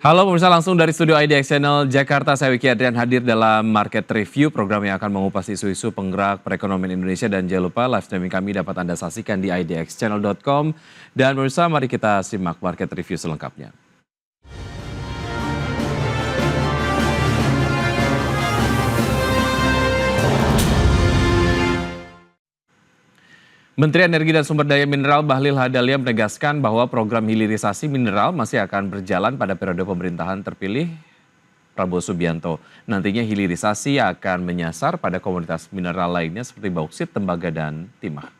Halo pemirsa, langsung dari studio IDX Channel Jakarta, saya Wiki Adrian hadir dalam Market Review, program yang akan mengupas isu-isu penggerak perekonomian Indonesia. Dan jangan lupa live streaming kami dapat Anda saksikan di idxchannel.com. Dan pemirsa, mari kita simak Market Review selengkapnya. Menteri Energi dan Sumber Daya Mineral Bahlil Lahadalia menegaskan bahwa program hilirisasi mineral masih akan berjalan pada periode pemerintahan terpilih Prabowo Subianto. Nantinya hilirisasi akan menyasar pada komoditas mineral lainnya seperti bauksit, tembaga, dan timah.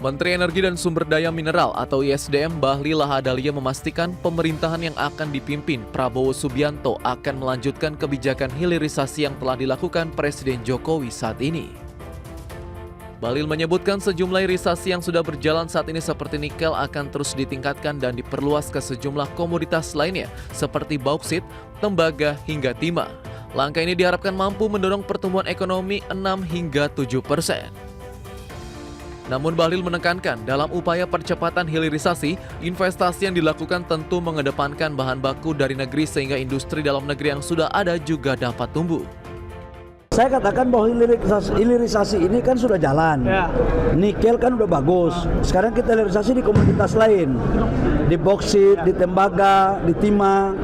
Menteri Energi dan Sumber Daya Mineral atau ISDM Bahlil Lahadalia memastikan pemerintahan yang akan dipimpin Prabowo Subianto akan melanjutkan kebijakan hilirisasi yang telah dilakukan Presiden Jokowi saat ini. Bahlil menyebutkan sejumlah hilirisasi yang sudah berjalan saat ini seperti nikel akan terus ditingkatkan dan diperluas ke sejumlah komoditas lainnya seperti bauksit, tembaga, hingga timah. Langkah ini diharapkan mampu mendorong pertumbuhan ekonomi 6 hingga 7%. Namun Bahlil menekankan dalam upaya percepatan hilirisasi, investasi yang dilakukan tentu mengedepankan bahan baku dari negeri sehingga industri dalam negeri yang sudah ada juga dapat tumbuh. Saya katakan bahwa hilirisasi ini kan sudah jalan. Ya. Nikel kan udah bagus. Sekarang kita hilirisasi di komoditas lain. Di bauksit, di tembaga, di timah.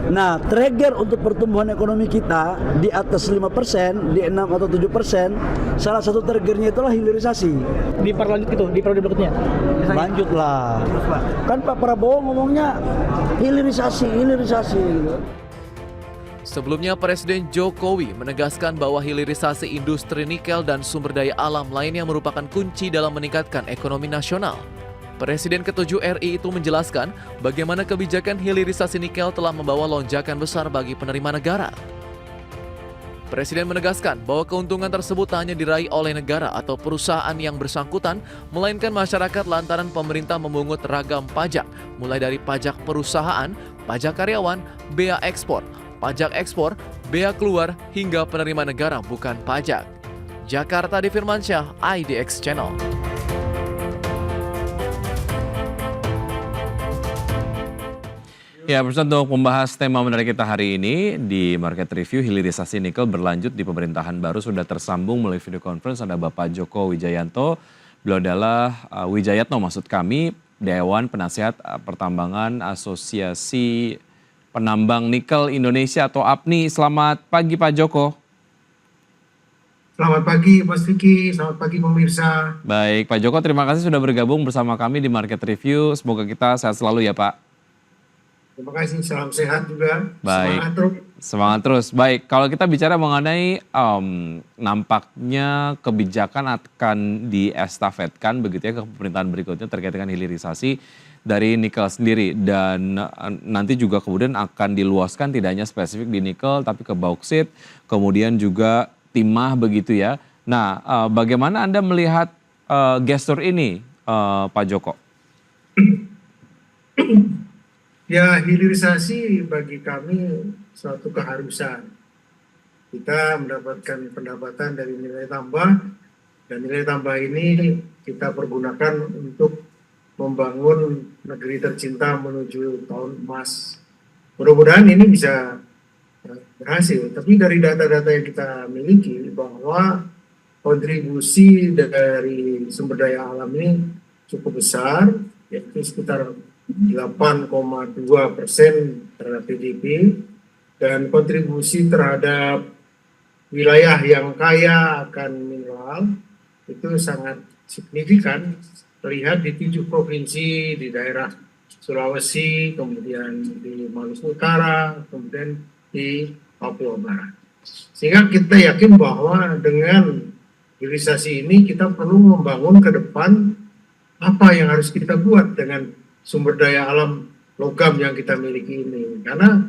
Nah, trigger untuk pertumbuhan ekonomi kita di atas 5%, di 6 atau 7%, salah satu triggernya itulah hilirisasi. Diperlanjut gitu, di periode berikutnya? Lanjutlah. Kan Pak Prabowo ngomongnya hilirisasi gitu. Sebelumnya Presiden Jokowi menegaskan bahwa hilirisasi industri nikel dan sumber daya alam lainnya merupakan kunci dalam meningkatkan ekonomi nasional. Presiden ke-7 RI itu menjelaskan bagaimana kebijakan hilirisasi nikel telah membawa lonjakan besar bagi penerima negara. Presiden menegaskan bahwa keuntungan tersebut hanya diraih oleh negara atau perusahaan yang bersangkutan, melainkan masyarakat lantaran pemerintah memungut ragam pajak, mulai dari pajak perusahaan, pajak karyawan, bea ekspor, bea keluar, hingga penerima negara bukan pajak. Jakarta, Di Firmansyah, IDX Channel. Ya, pemirsa, untuk membahas tema menarik kita hari ini di Market Review, hilirisasi nikel berlanjut di pemerintahan baru. Sudah tersambung melalui video conference ada Bapak Joko Wijayanto. Beliau adalah Wijayatno maksud kami, Dewan Penasihat Pertambangan Asosiasi Penambang Nikel Indonesia atau APNI. Selamat pagi Pak Joko. Selamat pagi Mas Vicky, selamat pagi pemirsa. Baik Pak Joko, terima kasih sudah bergabung bersama kami di Market Review. Semoga kita sehat selalu ya Pak. Terima kasih, salam sehat juga. Baik, semangat terus. Baik, kalau kita bicara mengenai nampaknya kebijakan akan diestafetkan begitu ya ke pemerintahan berikutnya terkait dengan hilirisasi dari nikel sendiri. Dan nanti juga kemudian akan diluaskan tidak hanya spesifik di nikel tapi ke bauksit, kemudian juga timah begitu ya. Nah, bagaimana Anda melihat gestur ini Pak Joko? Ya, hilirisasi bagi kami suatu keharusan. Kita mendapatkan pendapatan dari nilai tambah, dan nilai tambah ini kita pergunakan untuk membangun negeri tercinta menuju tahun emas. Mudah-mudahan ini bisa berhasil, tapi dari data-data yang kita miliki bahwa kontribusi dari sumber daya alam ini cukup besar, yaitu sekitar 8,2% terhadap PDB, dan kontribusi terhadap wilayah yang kaya akan mineral itu sangat signifikan, terlihat di 7 provinsi di daerah Sulawesi, kemudian di Maluku Utara, kemudian di Papua Barat. Sehingga kita yakin bahwa dengan hilirisasi ini kita perlu membangun ke depan apa yang harus kita buat dengan sumber daya alam logam yang kita miliki ini. Karena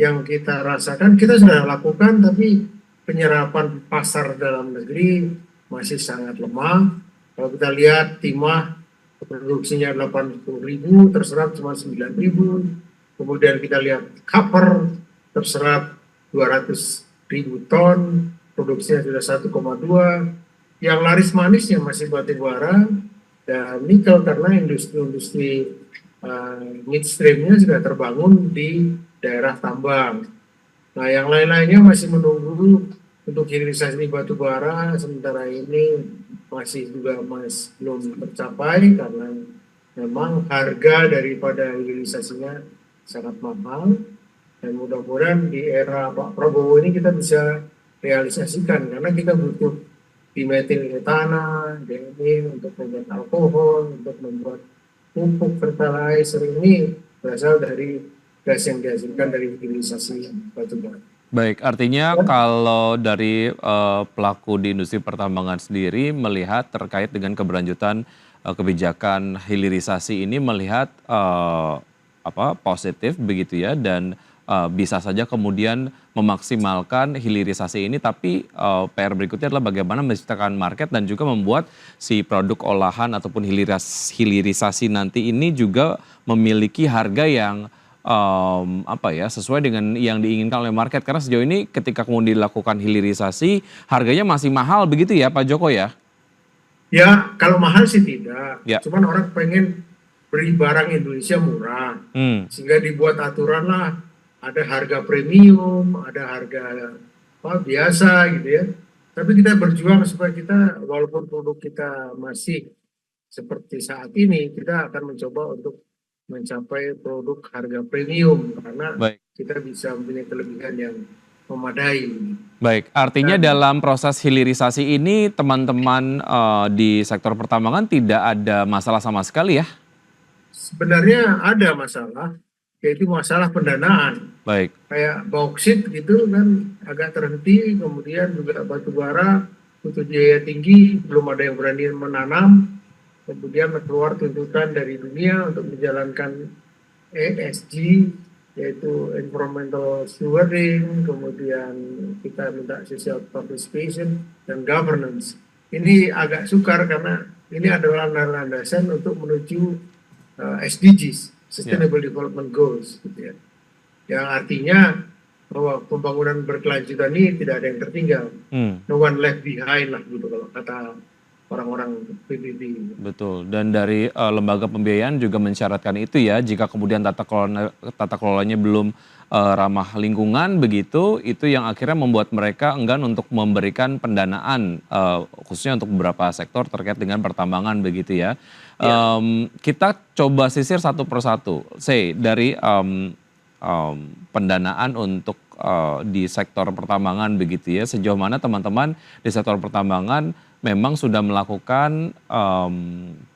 yang kita rasakan, kita sudah lakukan, tapi penyerapan pasar dalam negeri masih sangat lemah. Kalau kita lihat timah, produksinya 80.000, terserap cuma 9.000. Kemudian kita lihat copper, terserap 200.000 ton, produksinya sudah 1,2. Yang laris manisnya masih batu bara, dan nikel karena industri-industri midstreamnya sudah terbangun di daerah tambang. Nah, yang lain-lainnya masih menunggu untuk hilirisasi batu bara, sementara ini masih juga belum tercapai karena memang harga daripada hilirisasinya sangat mahal, dan mudah-mudahan di era Pak Prabowo ini kita bisa realisasikan karena kita butuh dimetil etana, DME untuk membuat alkohol, untuk membuat pupuk fertilizer ini berasal dari gas yang dihasilkan dari hilirisasi batu bara. Baik, artinya kalau dari pelaku di industri pertambangan sendiri melihat terkait dengan keberlanjutan kebijakan hilirisasi ini melihat positif begitu ya, dan bisa saja kemudian memaksimalkan hilirisasi ini, tapi PR berikutnya adalah bagaimana menciptakan market dan juga membuat si produk olahan ataupun hilirisasi nanti ini juga memiliki harga yang sesuai dengan yang diinginkan oleh market, karena sejauh ini ketika kemudian dilakukan hilirisasi harganya masih mahal begitu ya Pak Joko ya? Ya, kalau mahal sih tidak, Ya. cuman orang pengen beli barang Indonesia murah, sehingga dibuat aturan lah, ada harga premium, ada harga biasa gitu ya. Tapi kita berjuang supaya kita, walaupun produk kita masih seperti saat ini, kita akan mencoba untuk mencapai produk harga premium karena Baik. kita bisa mempunyai kelebihan yang memadai. Baik, artinya dalam proses hilirisasi ini teman-teman di sektor pertambangan tidak ada masalah sama sekali ya? Sebenarnya ada masalah, yaitu masalah pendanaan. Baik. Kayak bauksit gitu kan agak terhenti, kemudian juga batu bara butuh biaya tinggi, belum ada yang berani menanam. Kemudian keluar tuntutan dari dunia untuk menjalankan ESG, yaitu environmental stewarding, kemudian kita minta social participation dan governance. Ini agak sukar karena ini adalah landasan untuk menuju SDGs, Sustainable Development Goals, gitu ya. Yang artinya bahwa pembangunan berkelanjutan ini tidak ada yang tertinggal, no one left behind lah gitu kalau kata orang-orang PBB. Betul, dan dari lembaga pembiayaan juga mensyaratkan itu ya, jika kemudian tata kelolanya belum ramah lingkungan begitu, itu yang akhirnya membuat mereka enggan untuk memberikan pendanaan, khususnya untuk beberapa sektor terkait dengan pertambangan begitu ya. Kita coba sisir satu persatu, dari pendanaan untuk di sektor pertambangan begitu ya, sejauh mana teman-teman di sektor pertambangan memang sudah melakukan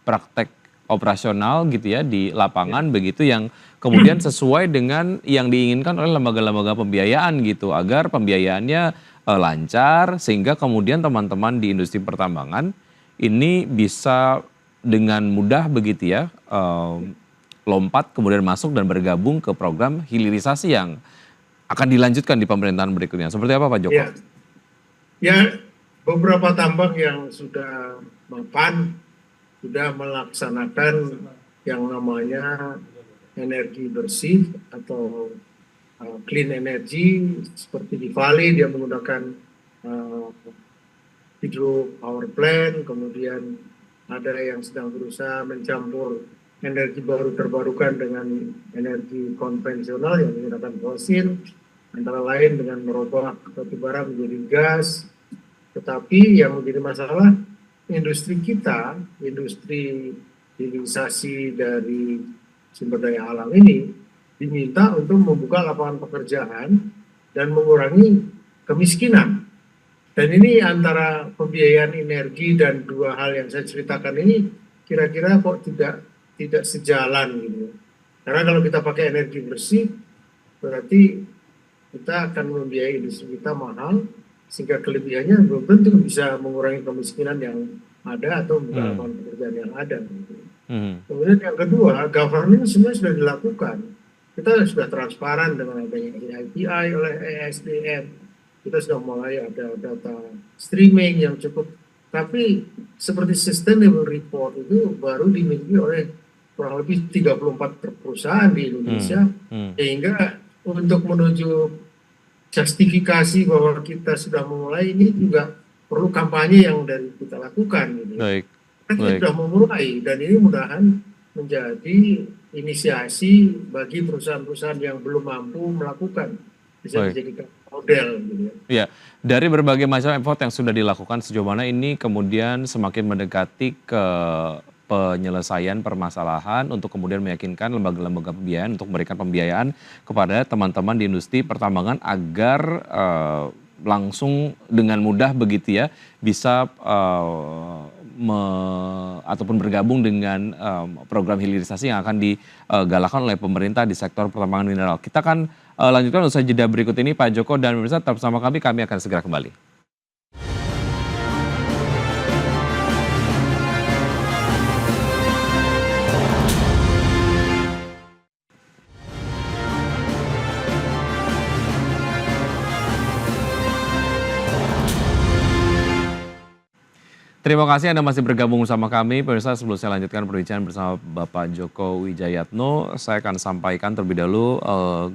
praktek operasional gitu ya di lapangan begitu yang kemudian sesuai dengan yang diinginkan oleh lembaga-lembaga pembiayaan gitu, agar pembiayaannya lancar sehingga kemudian teman-teman di industri pertambangan ini bisa dengan mudah begitu ya lompat kemudian masuk dan bergabung ke program hilirisasi yang akan dilanjutkan di pemerintahan berikutnya. Seperti apa Pak Joko? Ya, beberapa tambang yang sudah mapan sudah melaksanakan yang namanya energi bersih atau clean energy, seperti di Bali dia menggunakan hydro power plant, kemudian ada yang sedang berusaha mencampur energi baru terbarukan dengan energi konvensional yang menggunakan fosil, antara lain dengan merubah batu bara menjadi gas. Tetapi yang menjadi masalah industri kita, industri hilirisasi dari sumber daya alam ini diminta untuk membuka lapangan pekerjaan dan mengurangi kemiskinan. Dan ini antara pembiayaan energi dan dua hal yang saya ceritakan ini kira-kira kok tidak sejalan gitu. Karena kalau kita pakai energi bersih berarti kita akan membiayai industri kita mahal, sehingga kelebihannya belum tentu bisa mengurangi kemiskinan yang ada atau membuka lapangan pekerjaan yang ada. Gitu. Kemudian yang kedua, governance sebenarnya sudah dilakukan. Kita sudah transparan dengan adanya API oleh ESDM. Kita sudah mulai ada data streaming yang cukup. Tapi seperti sustainable report itu baru dimiliki oleh kurang lebih 34 perusahaan di Indonesia. Sehingga untuk menuju justifikasi bahwa kita sudah memulai ini juga perlu kampanye yang dari kita lakukan. Gitu. Baik. Kan kita Baik. sudah memulai, dan ini mudahan menjadi inisiasi bagi perusahaan-perusahaan yang belum mampu melakukan, bisa Baik. dijadikan model gitu ya. Ya, dari berbagai macam effort yang sudah dilakukan sejauh mana ini kemudian semakin mendekati ke penyelesaian permasalahan untuk kemudian meyakinkan lembaga-lembaga pembiayaan untuk memberikan pembiayaan kepada teman-teman di industri pertambangan agar langsung dengan mudah begitu ya bisa ataupun bergabung dengan program hilirisasi yang akan digalakkan oleh pemerintah di sektor pertambangan mineral. Kita akan lanjutkan usai jeda berikut ini Pak Joko dan pemirsa tetap bersama kami akan segera kembali. Terima kasih Anda masih bergabung bersama kami. Pemirsa, sebelum saya lanjutkan perbincangan bersama Bapak Joko Wijayatno, saya akan sampaikan terlebih dahulu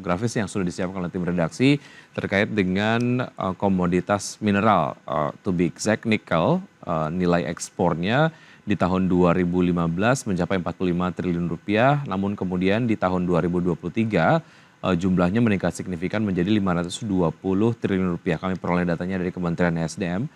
grafis yang sudah disiapkan oleh tim redaksi terkait dengan komoditas mineral, to be exact nikel, nilai ekspornya di tahun 2015 mencapai 45 triliun rupiah, namun kemudian di tahun 2023 jumlahnya meningkat signifikan menjadi 520 triliun rupiah. Kami peroleh datanya dari Kementerian SDM.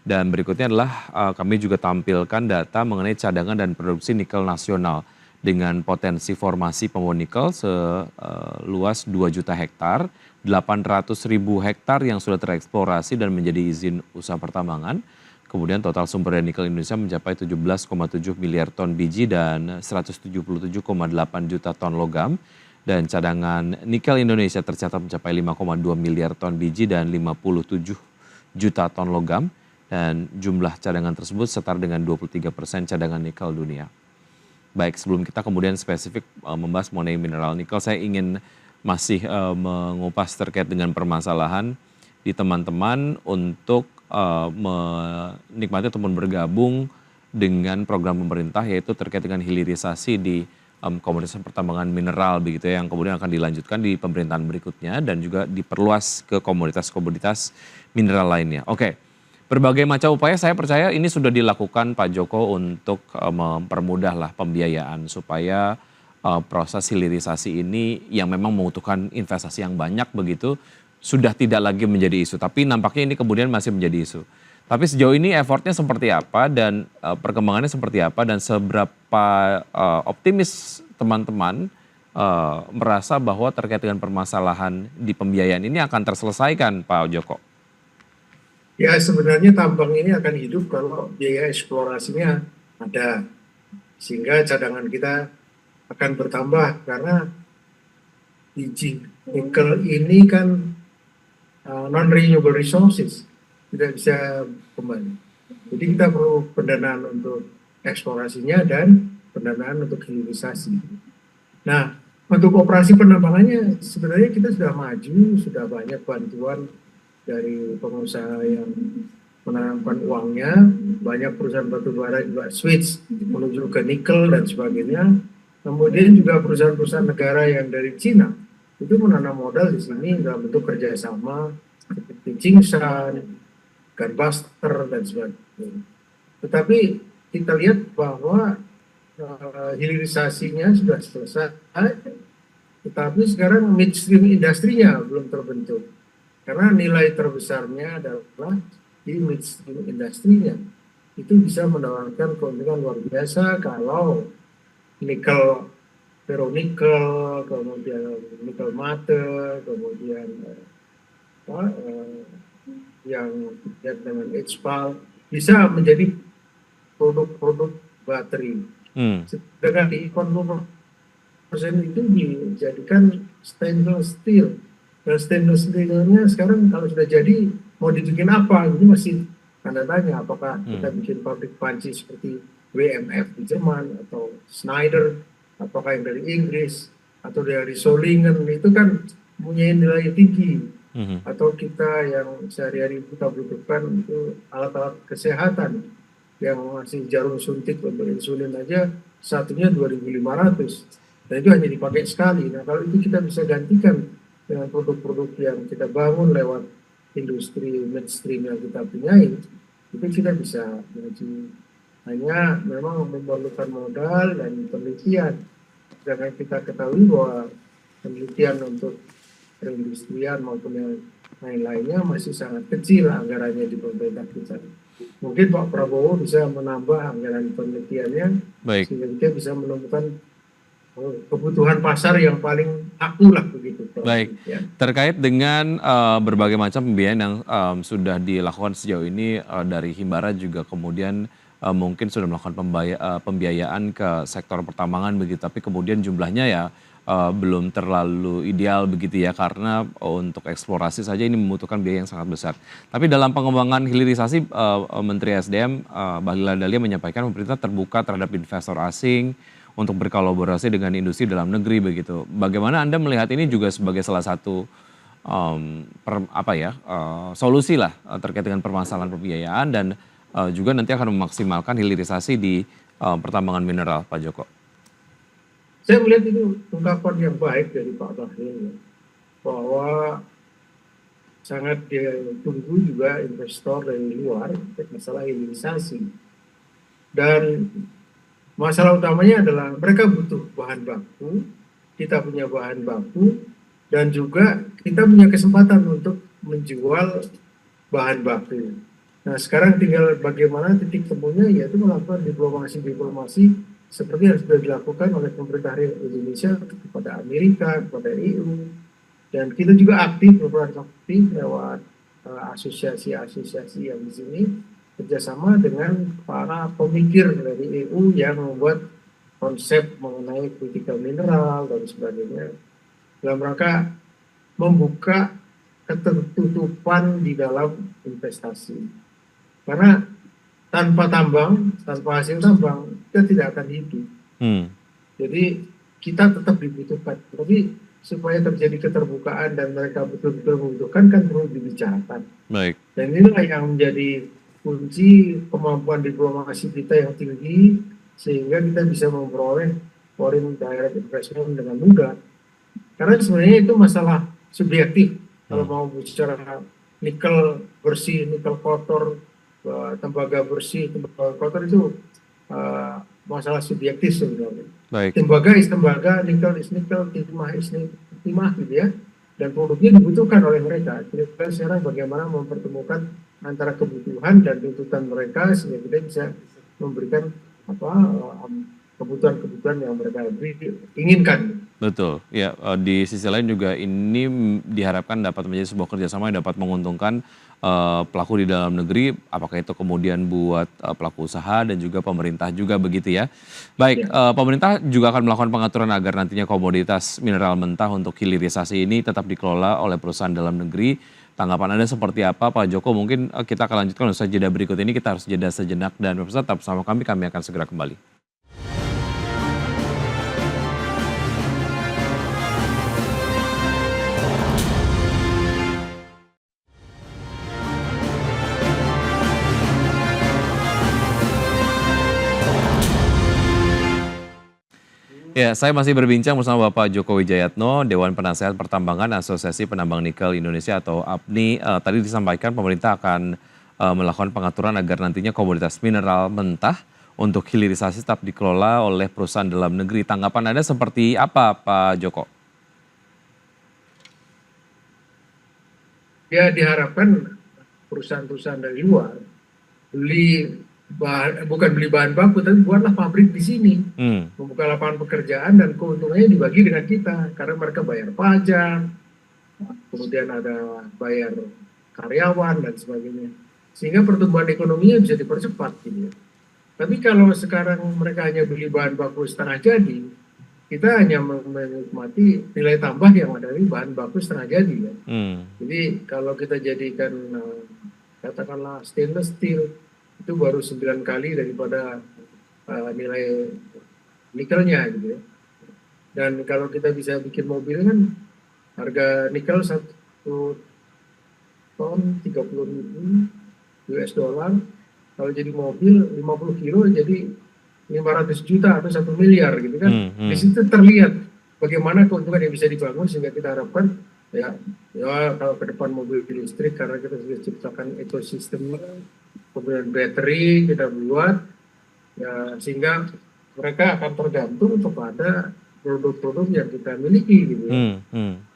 Dan berikutnya adalah kami juga tampilkan data mengenai cadangan dan produksi nikel nasional dengan potensi formasi pembawaan nikel seluas 2 juta hektar, 800 ribu hektar yang sudah tereksplorasi dan menjadi izin usaha pertambangan. Kemudian total sumber daya nikel Indonesia mencapai 17,7 miliar ton biji dan 177,8 juta ton logam. Dan cadangan nikel Indonesia tercatat mencapai 5,2 miliar ton biji dan 57 juta ton logam. Dan jumlah cadangan tersebut setara dengan 23% cadangan nikel dunia. Baik, sebelum kita kemudian spesifik membahas mengenai mineral nikel, saya ingin masih mengupas terkait dengan permasalahan di teman-teman untuk menikmati ataupun bergabung dengan program pemerintah yaitu terkait dengan hilirisasi di komoditas pertambangan mineral begitu ya, yang kemudian akan dilanjutkan di pemerintahan berikutnya dan juga diperluas ke komoditas-komoditas mineral lainnya. Oke. Berbagai macam upaya saya percaya ini sudah dilakukan Pak Joko untuk mempermudahlah pembiayaan supaya proses hilirisasi ini yang memang membutuhkan investasi yang banyak begitu sudah tidak lagi menjadi isu. Tapi nampaknya ini kemudian masih menjadi isu. Tapi sejauh ini effortnya seperti apa dan perkembangannya seperti apa dan seberapa optimis teman-teman merasa bahwa terkait dengan permasalahan di pembiayaan ini akan terselesaikan Pak Joko? Ya, sebenarnya tambang ini akan hidup kalau biaya eksplorasinya ada, sehingga cadangan kita akan bertambah karena biji nikel ini kan non-renewable resources, tidak bisa kembali. Jadi kita perlu pendanaan untuk eksplorasinya dan pendanaan untuk hilirisasi. Nah, untuk operasi penambangannya sebenarnya kita sudah maju, sudah banyak bantuan dari pengusaha yang menanamkan uangnya, banyak perusahaan batubara juga switch menuju ke nikel dan sebagainya. Kemudian juga perusahaan-perusahaan negara yang dari Cina itu menanam modal di sini dalam bentuk kerjasama seperti Tsingshan, Gunbuster dan sebagainya. Tetapi kita lihat bahwa hilirisasinya sudah selesai, tetapi sekarang midstream industrinya belum terbentuk. Karena nilai terbesarnya adalah di midstream industrinya. Itu bisa menawarkan keuntungan luar biasa kalau nikel, ferronikel, kemudian nikel mate, kemudian yang dengan HPAL bisa menjadi produk-produk bateri. Sedangkan di ikon 50% itu dijadikan stainless steel. Dan stainless steel-nya sekarang kalau sudah jadi mau dibikin apa? Ini masih tanda tanya apakah kita bikin pabrik panci seperti WMF di Jerman atau Schneider, apakah yang dari Inggris atau dari Solingen, itu kan punya nilai tinggi. Atau kita yang sehari-hari kita butuhkan itu alat-alat kesehatan yang masih jarum suntik untuk insulin aja satunya 2.500. Dan itu hanya dipakai sekali. Nah, kalau itu kita bisa gantikan dengan produk-produk yang kita bangun lewat industri midstream yang kita punyai, itu kita bisa menjadi Hanya memang memerlukan modal dan penelitian. Karena kita ketahui bahwa penelitian untuk perindustrian maupun yang lain-lainnya masih sangat kecil anggarannya di pemerintah kita. Mungkin Pak Prabowo bisa menambah anggaran penelitiannya Baik. sehingga kita bisa menemukan kebutuhan pasar yang paling aku lah begitu. Baik, Ya. terkait dengan berbagai macam pembiayaan yang sudah dilakukan sejauh ini dari Himbara juga kemudian mungkin sudah melakukan pembiayaan ke sektor pertambangan begitu, tapi kemudian jumlahnya ya belum terlalu ideal begitu ya karena untuk eksplorasi saja ini membutuhkan biaya yang sangat besar. Tapi dalam pengembangan hilirisasi Menteri SDM Bahlil Lahadalia menyampaikan pemerintah terbuka terhadap investor asing untuk berkolaborasi dengan industri dalam negeri begitu. Bagaimana Anda melihat ini juga sebagai salah satu solusi lah terkait dengan permasalahan pembiayaan dan juga nanti akan memaksimalkan hilirisasi di pertambangan mineral, Pak Joko? Saya melihat itu ungkapan yang baik dari Pak Bahlil, bahwa sangat ditunggu juga investor dari luar masalah hilirisasi. Dan masalah utamanya adalah mereka butuh bahan baku, kita punya bahan baku, dan juga kita punya kesempatan untuk menjual bahan baku. Nah sekarang tinggal bagaimana titik temunya, yaitu melakukan diplomasi seperti yang sudah dilakukan oleh pemerintah Indonesia kepada Amerika, kepada EU, dan kita juga berperan aktif lewat asosiasi-asosiasi yang di sini, kerjasama dengan para pemikir dari EU yang membuat konsep mengenai critical mineral dan sebagainya dalam rangka membuka ketertutupan di dalam investasi. Karena tanpa tambang, tanpa hasil tambang, kita tidak akan hidup. Jadi kita tetap dibutuhkan. Tapi supaya terjadi keterbukaan dan mereka betul-betul membutuhkan kan perlu dibicarakan. Baik. Dan inilah yang menjadi kunci kemampuan diplomasi kita yang tinggi sehingga kita bisa memperoleh foreign direct investment dengan mudah. Karena sebenarnya itu masalah subjektif. Kalau mau bicara nikel bersih, nikel kotor, tembaga bersih, tembaga kotor itu masalah subjektif sebenarnya. Baik. Tembaga is tembaga, nikel is nikel, timah is timah gitu ya. Dan produknya dibutuhkan oleh mereka. Kita sekarang bagaimana mempertemukan antara kebutuhan dan tuntutan mereka sehingga kita bisa memberikan kebutuhan-kebutuhan yang mereka inginkan. Betul, ya di sisi lain juga ini diharapkan dapat menjadi sebuah kerjasama yang dapat menguntungkan pelaku di dalam negeri, apakah itu kemudian buat pelaku usaha dan juga pemerintah juga begitu ya. Baik, pemerintah juga akan melakukan pengaturan agar nantinya komoditas mineral mentah untuk hilirisasi ini tetap dikelola oleh perusahaan dalam negeri. Tanggapan Anda seperti apa Pak Joko? Mungkin kita akan lanjutkan usai jeda berikut ini, kita harus jeda sejenak dan pemirsa tetap bersama kami akan segera kembali. Ya, saya masih berbincang bersama Bapak Joko Wijayatno, Dewan Penasehat Pertambangan Asosiasi Penambang Nikel Indonesia atau APNI. Tadi disampaikan pemerintah akan melakukan pengaturan agar nantinya komoditas mineral mentah untuk hilirisasi tetap dikelola oleh perusahaan dalam negeri. Tanggapan Anda seperti apa, Pak Joko? Ya, diharapkan perusahaan-perusahaan dari luar bukan beli bahan baku, tapi buatlah pabrik di sini, membuka lapangan pekerjaan dan keuntungannya dibagi dengan kita, karena mereka bayar pajak, kemudian ada bayar karyawan dan sebagainya, sehingga pertumbuhan ekonominya bisa dipercepat gitu ya. Tapi kalau sekarang mereka hanya beli bahan baku setengah jadi, kita hanya menikmati nilai tambah yang ada dari bahan baku setengah jadi ya. Jadi kalau kita jadikan katakanlah stainless steel, itu baru 9 kali daripada nilai nikelnya gitu ya. Dan kalau kita bisa bikin mobil kan harga nikel 1 ton 30.000 US dollar, kalau jadi mobil 50 kilo jadi 500 juta atau 1 miliar gitu kan. Di situ terlihat bagaimana keuntungan yang bisa dibangun sehingga kita harapkan ya kalau ke depan mobil listrik karena kita sudah ciptakan ekosistem, kemudian baterai kita buat, Ya, sehingga mereka akan tergantung kepada produk-produk yang kita miliki gitu ya.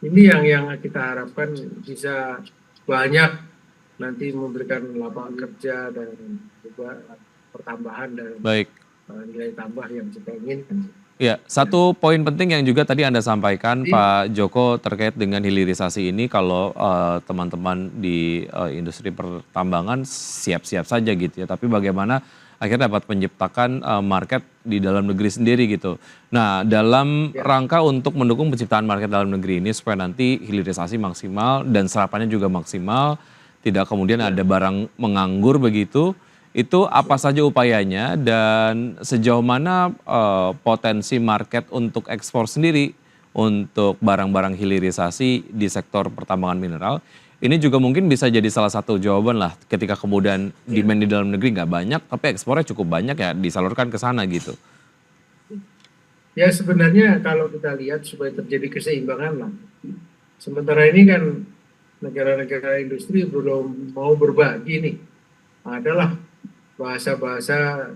Ini yang kita harapkan bisa banyak nanti memberikan lapangan kerja dan juga pertambahan dan Baik. nilai tambah yang kita inginkan. Ya, satu poin penting yang juga tadi Anda sampaikan Pak Joko terkait dengan hilirisasi ini kalau teman-teman di industri pertambangan siap-siap saja gitu ya, tapi bagaimana akhirnya dapat menciptakan market di dalam negeri sendiri gitu. Nah, dalam rangka untuk mendukung penciptaan market dalam negeri ini supaya nanti hilirisasi maksimal dan serapannya juga maksimal, tidak kemudian ada barang menganggur begitu. Itu apa saja upayanya dan sejauh mana potensi market untuk ekspor sendiri untuk barang-barang hilirisasi di sektor pertambangan mineral? Ini juga mungkin bisa jadi salah satu jawaban lah ketika kemudian demand di dalam negeri nggak banyak tapi ekspornya cukup banyak ya disalurkan ke sana gitu. Ya sebenarnya kalau kita lihat supaya terjadi keseimbangan lah. Sementara ini kan negara-negara industri belum mau berbagi nih. Adalah bahasa-bahasa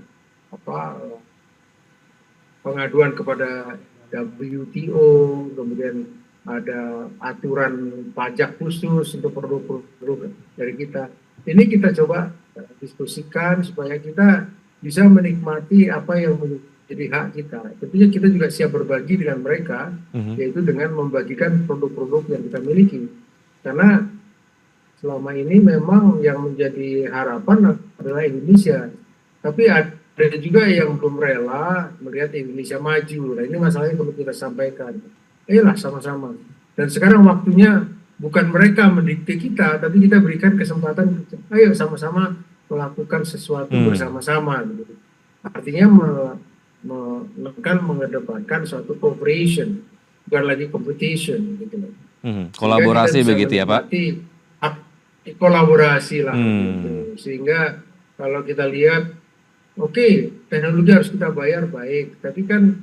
pengaduan kepada WTO, kemudian ada aturan pajak khusus untuk produk-produk dari kita. Ini kita coba diskusikan supaya kita bisa menikmati apa yang menjadi hak kita. Tentunya kita juga siap berbagi dengan mereka, yaitu dengan membagikan produk-produk yang kita miliki. Karena selama ini memang yang menjadi harapan adalah Indonesia. Tapi ada juga yang belum rela melihat Indonesia maju. Nah ini masalahnya perlu kita sampaikan. Ayolah sama-sama. Dan sekarang waktunya bukan mereka mendikte kita, tapi kita berikan kesempatan, ayo sama-sama melakukan sesuatu bersama-sama. Gitu. Artinya mengedepankan suatu cooperation, bukan lagi competition. Gitu. Kolaborasi begitu ya Pak? Kolaborasi lah. Gitu. Sehingga kalau kita lihat, oke, teknologi harus kita bayar baik, tapi kan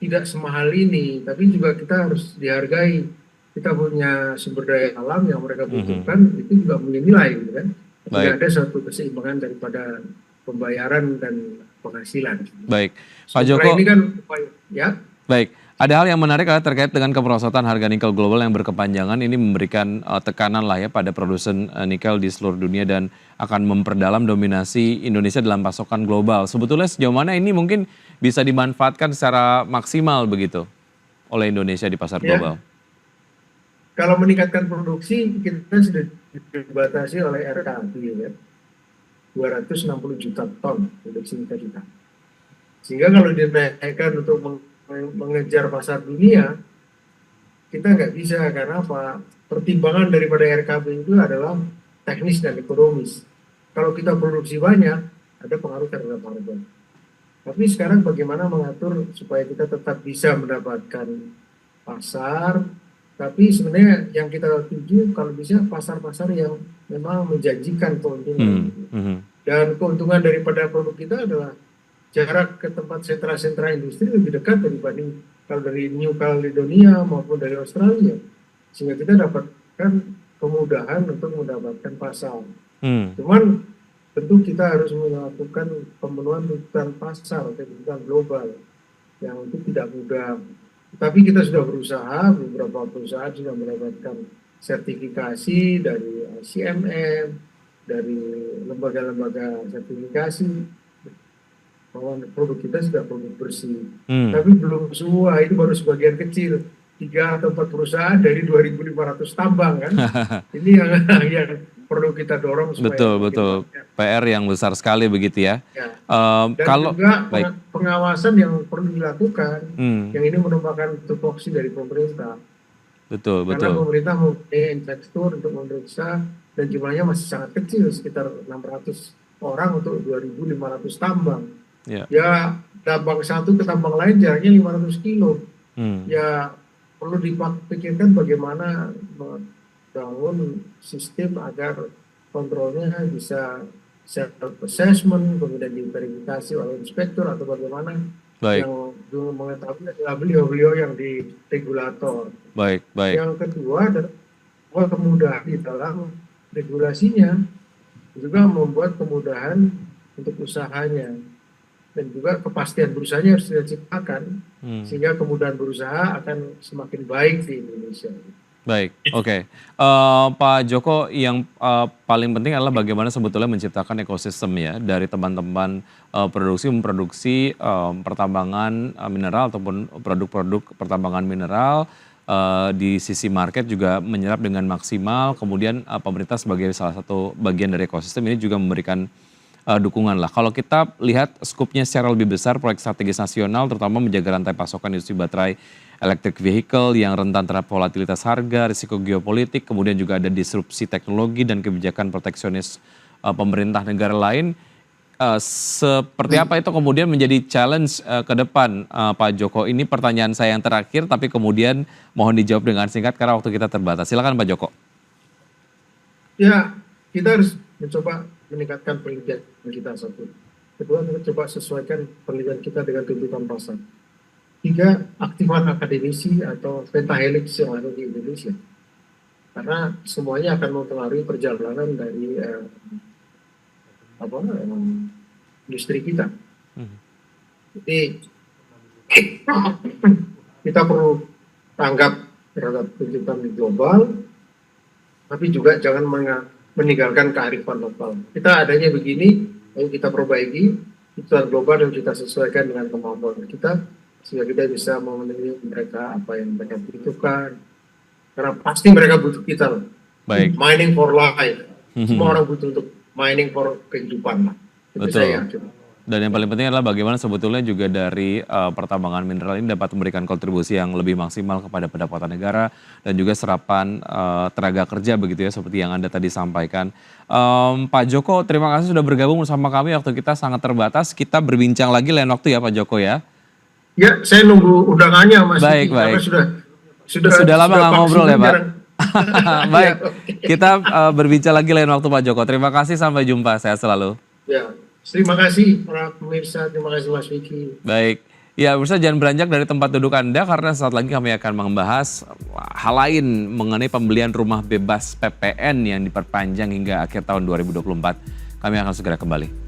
tidak semahal ini, tapi juga kita harus dihargai. Kita punya sumber daya alam yang mereka butuhkan, itu juga punya nilai, gitu kan. Tidak ada suatu keseimbangan daripada pembayaran dan penghasilan. Baik, Pak Joko. Ini kan, ya. Baik, ada hal yang menarik terkait dengan kemerosotan harga nikel global yang berkepanjangan. Ini memberikan tekanan lah ya pada produsen nikel di seluruh dunia dan akan memperdalam dominasi Indonesia dalam pasokan global. Sebetulnya sejauh mana ini mungkin bisa dimanfaatkan secara maksimal begitu oleh Indonesia di pasar global? Kalau meningkatkan produksi, kita sudah dibatasi oleh RKB ya. 260 juta ton produksi nikel kita. Sehingga kalau dinaikkan untuk mengejar pasar dunia, kita nggak bisa. Karena apa? Pertimbangan daripada RKB itu adalah teknis dan ekonomis. Kalau kita produksi banyak, ada pengaruh terhadap harga. Tapi sekarang bagaimana mengatur supaya kita tetap bisa mendapatkan pasar, tapi sebenarnya yang kita tuju kalau bisa pasar-pasar yang memang menjanjikan keuntungan. Dan keuntungan daripada produk kita adalah jarak ke tempat sentra-sentra industri lebih dekat dibanding kalau dari New Caledonia maupun dari Australia. Sehingga kita dapatkan kemudahan untuk mendapatkan pasar. Cuman tentu kita harus melakukan pemenuhan kebutuhan pasar atau kebutuhan global yang itu tidak mudah. Tapi kita sudah berusaha, beberapa perusahaan sudah mendapatkan sertifikasi dari CMM, dari lembaga-lembaga sertifikasi bahwa produk kita sudah produk bersih. Tapi belum semua, itu baru sebagian kecil. 3 atau 4 perusahaan dari 2.500 tambang kan. Ini yang perlu kita dorong supaya betul. PR yang besar sekali begitu ya. Dan kalau juga pengawasan yang perlu dilakukan, yang ini merupakan tupoksi dari pemerintah. Karena pemerintah mempunyai inspektur untuk memeriksa dan jumlahnya masih sangat kecil, sekitar 600 orang untuk 2.500 tambang. Ya tambang satu ke tambang lain jaraknya 500 kilo. Ya perlu dipikirkan bagaimana membangun sistem agar kontrolnya bisa self-assessment, kemudian diverifikasi oleh inspektur atau bagaimana. Yang mengetahui adalah beliau-beliau yang di regulator. Yang kedua adalah kemudahan di dalam regulasinya, juga membuat kemudahan untuk usahanya. dan juga kepastian berusahanya harus kita ciptakan sehingga kemudahan berusaha akan semakin baik di Indonesia. Baik, oke. Pak Joko, yang paling penting adalah bagaimana sebetulnya menciptakan ekosistem ya dari teman-teman memproduksi pertambangan mineral ataupun produk-produk pertambangan mineral di sisi market juga menyerap dengan maksimal. Kemudian pemerintah sebagai salah satu bagian dari ekosistem ini juga memberikan dukungan lah. Kalau kita lihat skupnya secara lebih besar, proyek strategis nasional terutama menjaga rantai pasokan industri baterai electric vehicle yang rentan terhadap volatilitas harga, risiko geopolitik, kemudian juga ada disrupsi teknologi dan kebijakan proteksionis pemerintah negara lain. Seperti apa itu kemudian menjadi challenge ke depan, Pak Joko? Ini pertanyaan saya yang terakhir, tapi kemudian mohon dijawab dengan singkat karena waktu kita terbatas. Silakan Pak Joko. Ya, kita harus mencoba meningkatkan penelitian kita satu. Kedua, kita coba sesuaikan penelitian kita dengan tuntutan pasar. Tiga, aktifan akademisi atau pentahelix yang ada di Indonesia. Karena semuanya akan mempengaruhi perjalanan dari industri kita. Jadi kita perlu tanggap terhadap tuntutan global, tapi juga jangan meninggalkan kearifan lokal. Kita adanya begini, ayo kita perbaiki tuntutan global dan kita sesuaikan dengan kemampuan kita, sehingga kita bisa memenuhi mereka apa yang mereka butuhkan. Karena pasti mereka butuh kita loh. Baik. Mining for life. Semua orang butuh untuk mining for kehidupan lah. Itu Betul. saya yakin. Dan yang paling penting adalah bagaimana sebetulnya juga dari pertambangan mineral ini dapat memberikan kontribusi yang lebih maksimal kepada pendapatan negara dan juga serapan tenaga kerja begitu ya seperti yang Anda tadi sampaikan. Pak Joko, terima kasih sudah bergabung bersama kami, waktu kita sangat terbatas. Kita berbincang lagi lain waktu ya Pak Joko ya. Ya, saya nunggu undangannya Mas. Baik, Diki, baik. Karena sudah Lama nggak ngobrol ya Pak. jarang. Baik, Ya, oke. kita berbincang lagi lain waktu Pak Joko. Terima kasih, sampai jumpa. Sehat selalu. Ya, terima kasih para pemirsa, terima kasih Mas Vicky. Baik, ya pemirsa jangan beranjak dari tempat duduk Anda karena saat lagi kami akan membahas hal lain mengenai pembelian rumah bebas PPN yang diperpanjang hingga akhir tahun 2024. Kami akan segera kembali.